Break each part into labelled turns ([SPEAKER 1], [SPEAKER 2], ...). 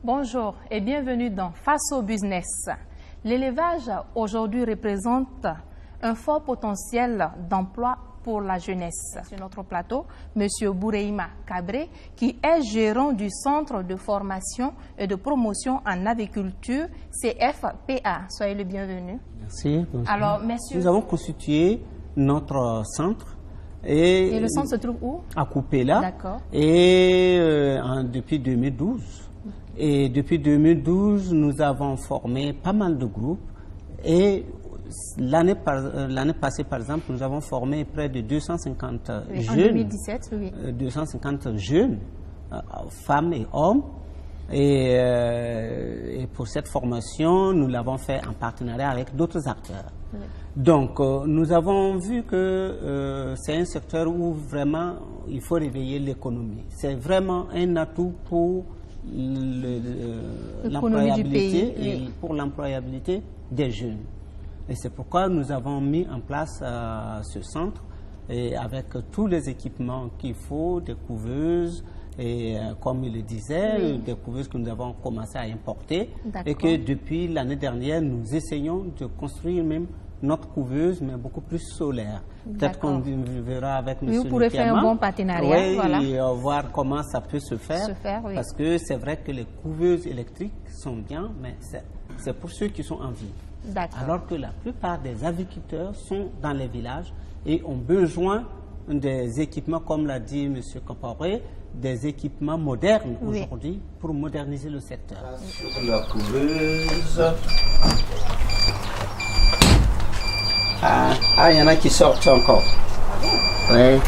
[SPEAKER 1] Bonjour et bienvenue dans Face au Business. L'élevage aujourd'hui représente un fort potentiel d'emploi pour la jeunesse. Sur notre plateau, M. Boureima Kabré, qui est gérant du Centre de formation et de promotion en aviculture, CFPA. Soyez le bienvenu.
[SPEAKER 2] Merci. Bonjour.
[SPEAKER 1] Alors, messieurs...
[SPEAKER 2] Nous avons constitué notre centre.
[SPEAKER 1] Et le centre se trouve où?
[SPEAKER 2] À Coupéla.
[SPEAKER 1] D'accord.
[SPEAKER 2] Et depuis 2012. Et depuis 2012, nous avons formé pas mal de groupes. Et l'année passée, par exemple, nous avons formé près de 250 jeunes.
[SPEAKER 1] En 2017, oui.
[SPEAKER 2] 250 jeunes, femmes et hommes. Et pour cette formation, nous l'avons fait en partenariat avec d'autres acteurs. Oui. Donc, nous avons vu que c'est un secteur où vraiment il faut réveiller l'économie. C'est vraiment un atout pour l'employabilité et pour l'employabilité des jeunes. Et c'est pourquoi nous avons mis en place ce centre et avec tous les équipements qu'il faut, des couveuses, et comme il le disait, des couveuses que nous avons commencé à importer et que depuis l'année dernière, nous essayons de construire même notre couveuse, mais beaucoup plus solaire. Peut-être qu'on verra avec M.
[SPEAKER 1] Vous pourrez faire un bon partenariat.
[SPEAKER 2] Oui,
[SPEAKER 1] voilà.
[SPEAKER 2] Et voir comment ça peut se faire.
[SPEAKER 1] Oui.
[SPEAKER 2] Parce que c'est vrai que les couveuses électriques sont bien, mais c'est pour ceux qui sont en ville. Alors que la plupart des aviculteurs sont dans les villages et ont besoin des équipements, comme l'a dit M. Compaoré, des équipements modernes aujourd'hui pour moderniser le secteur.
[SPEAKER 3] La couveuse. Il y en a qui sortent encore. Oui,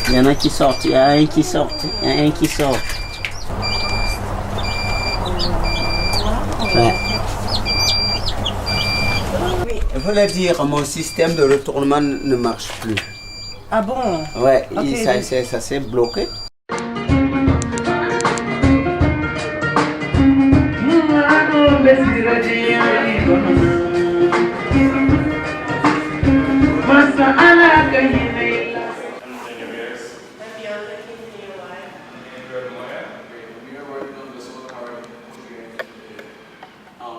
[SPEAKER 3] il y en a qui sortent. Il y a un qui sort. Il y a un qui sort. Ouais. Je voulais dire, mon système de retournement ne marche plus.
[SPEAKER 4] Ah bon?
[SPEAKER 3] Ouais, ça s'est bloqué.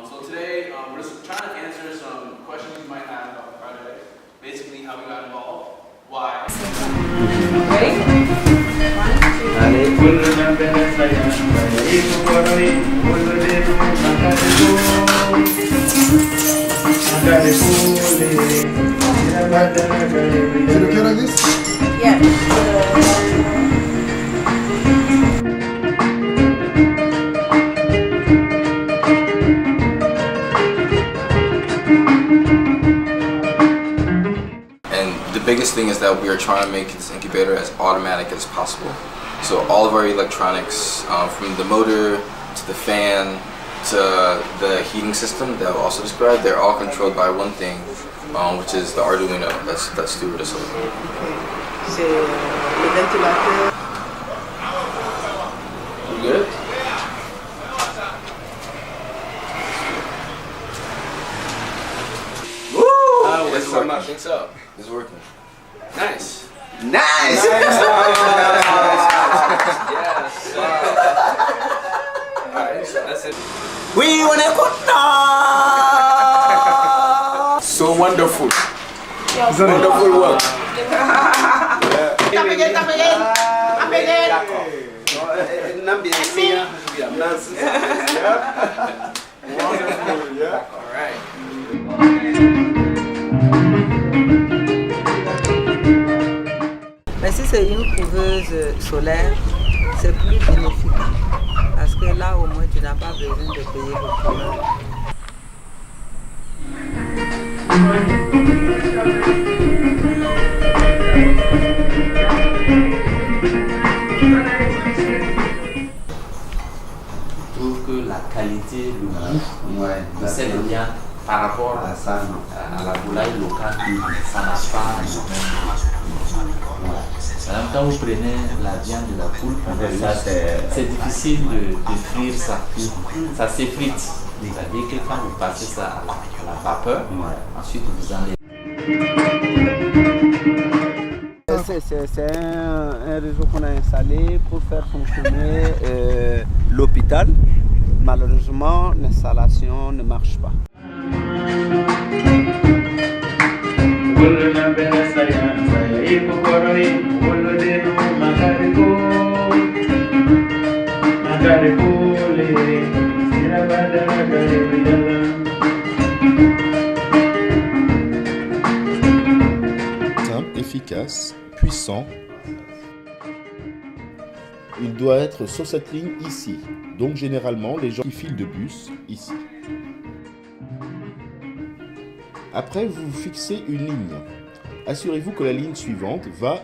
[SPEAKER 5] So today, we're just trying to answer some questions you might have about Friday. Basically, how we got involved, why.
[SPEAKER 4] Ready?
[SPEAKER 6] Is it okay like this?
[SPEAKER 4] Yeah.
[SPEAKER 7] The biggest thing is that we are trying to make this incubator as automatic as possible. So all of our electronics, from the motor to the fan to the heating system that I'll also describe, they're all controlled by one thing, which is the Arduino that Stuart is holding.
[SPEAKER 4] C'est le ventilateur.
[SPEAKER 7] You good?
[SPEAKER 3] Woo!
[SPEAKER 7] This is working. I think so. It's working.
[SPEAKER 5] Nice.
[SPEAKER 3] Nice!
[SPEAKER 5] Yes.
[SPEAKER 7] Alright, so that's it.
[SPEAKER 3] Oui, on est content!
[SPEAKER 5] So wonderful. Wonderful work.
[SPEAKER 4] Mais si c'est une couveuse solaire, c'est plus bénéfique. Parce que là, au moins, tu n'as pas besoin de payer le courant.
[SPEAKER 8] Je trouve que la qualité, le goût de cette viande par rapport à la volaille locale, ça n'a pas le même. Voilà. Quand vous prenez la viande de la poule, c'est difficile de frire ça. Ça s'effrite. C'est-à-dire que quand vous passez ça à la vapeur, ensuite vous enlevez.
[SPEAKER 3] C'est un réseau qu'on a installé pour faire fonctionner l'hôpital.
[SPEAKER 2] Malheureusement, l'installation ne marche pas.
[SPEAKER 6] Simple, efficace, puissant. Il doit être sur cette ligne ici. Donc généralement, les gens qui filent de bus ici. Après, vous fixez une ligne. Assurez-vous que la ligne suivante va...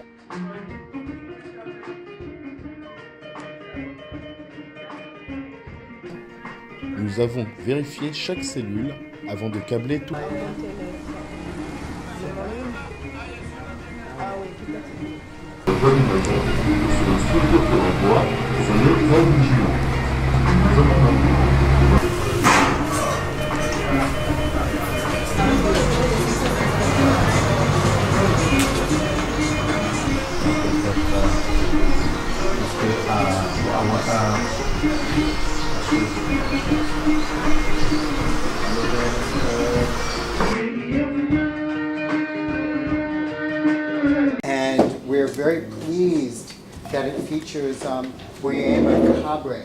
[SPEAKER 6] Nous avons vérifié chaque cellule avant de câbler tout.
[SPEAKER 9] And we're very pleased that it features Buyema Cabre.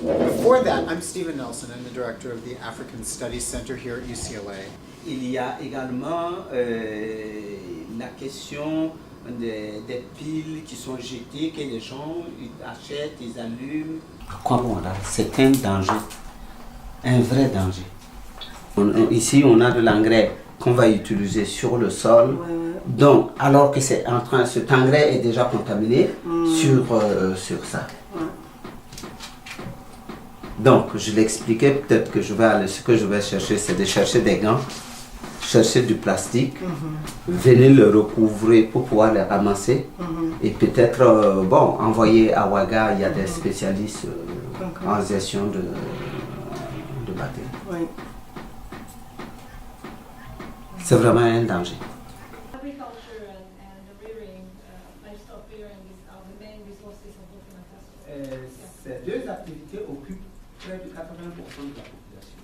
[SPEAKER 9] Before that, I'm Stephen Nelson. I'm the director of the African Studies Center here at UCLA.
[SPEAKER 2] Il y a également la question des piles qui sont jetées, que les gens ils achètent, ils allument. C'est un danger, un vrai danger. Ici, on a de l'engrais qu'on va utiliser sur le sol. Donc, alors que c'est en train, cet engrais est déjà contaminé sur ça. Donc, je l'expliquais, peut-être que ce que je vais chercher, c'est de chercher des gants, chercher du plastique, venir le recouvrir pour pouvoir les ramasser et peut-être, envoyer à Ouaga, il y a des spécialistes en gestion de bactéries.
[SPEAKER 10] Oui.
[SPEAKER 2] C'est vraiment un danger. Ces deux activités occupent près de 80% de la population.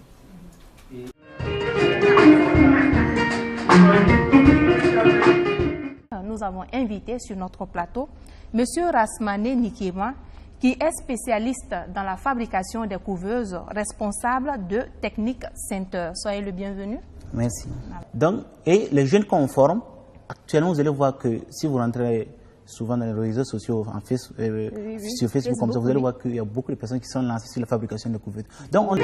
[SPEAKER 1] Nous avons invité sur notre plateau M. Rasmane Nikema, qui est spécialiste dans la fabrication des couveuses, responsable de Technique Center. Soyez le bienvenu.
[SPEAKER 11] Merci. Donc, et les jeunes qu'on forme, actuellement, vous allez voir que si vous rentrez souvent dans les réseaux sociaux, sur Facebook, comme ça, vous allez voir qu'il y a beaucoup de personnes qui sont lancées sur la fabrication de couvertures. Donc,